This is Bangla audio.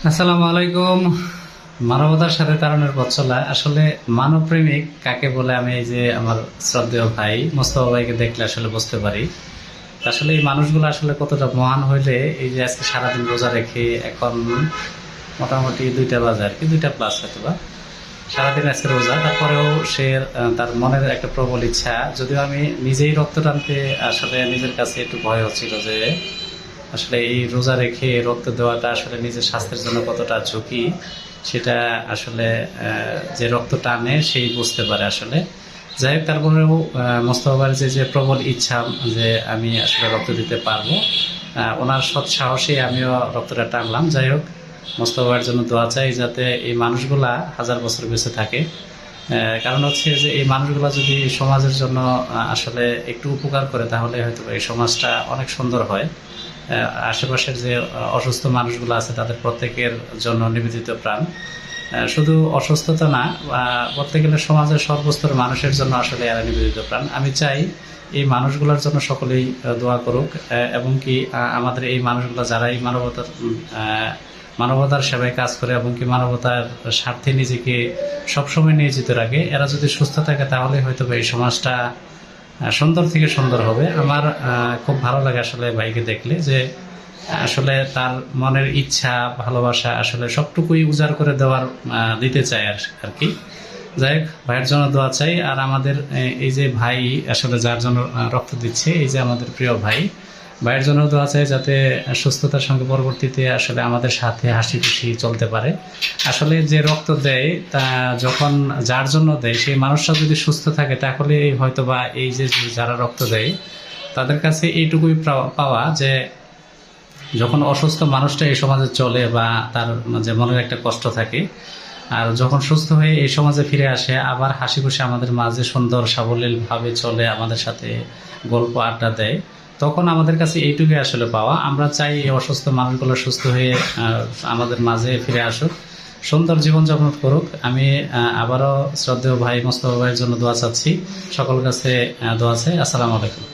আসসালামু আলাইকুম। মানবতার সাথে তারুণের পথ চলা। আসলে মানব প্রেমিক কাকে বলে আমি এই যে আমার শ্রদ্ধেয় ভাই মোস্তফা ভাইকে দেখলে আসলে বুঝতে পারি। আসলে এই মানুষগুলো আসলে কতটা মহান হইলে এই যে আজকে সারাদিন রোজা রেখে এখন মোটামুটি 2টা বাজে আর কি, 2টা প্লাস হয়তো বা, সারাদিন আজকে রোজা, তারপরেও সে তার মনের একটা প্রবল ইচ্ছা, যদিও আমি নিজেই রক্ত টানতে আসলে নিজের কাছে একটু ভয় হচ্ছিল যে আসলে এই রোজা রেখে রক্ত দেওয়াটা আসলে নিজের স্বাস্থ্যের জন্য কতটা ঝুঁকি, সেটা আসলে যে রক্ত টানে সেই বুঝতে পারে আসলে। যাই হোক, তারপরেও মোস্তফার যে প্রবল ইচ্ছা যে আমি আসলে রক্ত দিতে পারবো, ওনার সৎ সাহসে আমিও রক্তটা টানলাম। যাই হোক, মোস্তফার জন্য দোয়া চাই যাতে এই মানুষগুলা হাজার বছর বেঁচে থাকে। কারণ হচ্ছে যে এই মানুষগুলা যদি সমাজের জন্য আসলে একটু উপকার করে তাহলে হয়তো এই সমাজটা অনেক সুন্দর হয়। আশেপাশের যে অসুস্থ মানুষগুলো আছে তাদের প্রত্যেকের জন্য নিবেদিত প্রাণ। শুধু অসুস্থতা না, বলতে গেলে সমাজের সর্বস্তর মানুষের জন্য আসলে এরা নিবেদিত প্রাণ। আমি চাই এই মানুষগুলোর জন্য সকলেই দোয়া করুক, এবং কি আমাদের এই মানুষগুলো যারা এই মানবতার সেবায় কাজ করে এবং কি মানবতার স্বার্থে নিজেকে সবসময় নিয়োজিত রাখে, এরা যদি সুস্থ থাকে তাহলে হয়তো এই সমাজটা সুন্দর থেকে সুন্দর হবে। আমার খুব ভালো লাগে আসলে ভাইকে দেখলে যে আসলে তার মনের ইচ্ছা ভালোবাসা আসলে সবটুকুই উজাড় করে দিতে চায় আর কি। যাই হোক, ভাইয়ের জন্য দোয়া চাই। আর আমাদের এই যে ভাই আসলে যার জন্য রক্ত দিচ্ছে, এই যে আমাদের প্রিয় ভাইয়ের জন্য দোয়া চাই যাতে সুস্থতার সঙ্গে পরবর্তীতে আসলে আমাদের সাথে হাসি খুশি চলতে পারে। আসলে যে রক্ত দেয় তা যখন যার জন্য দেয় সেই মানুষটা যদি সুস্থ থাকে তাহলে হয়তো বা এই যে যারা রক্ত দেয় তাদের কাছে এইটুকুই পাওয়া যে যখন অসুস্থ মানুষটা এই সমাজে চলে বা তার যে মনের একটা কষ্ট থাকে, আর যখন সুস্থ হয়ে এই সমাজে ফিরে আসে আবার হাসি খুশি আমাদের মাঝে সুন্দর সাবলীলভাবে চলে, আমাদের সাথে গল্প আড্ডা দেয়, তখন আমাদের কাছে এইটুকুই আসলে পাওয়া। আমরা চাই এই অসুস্থ মানুষগুলো সুস্থ হয়ে আমাদের মাঝে ফিরে আসুক, সুন্দর জীবনযাপন করুক। আমি আবারও শ্রদ্ধেয় ভাই মোস্তফা ভাইয়ের জন্য দোয়া চাচ্ছি, সকল কাছে দোয়া চাই। আসসালামু আলাইকুম।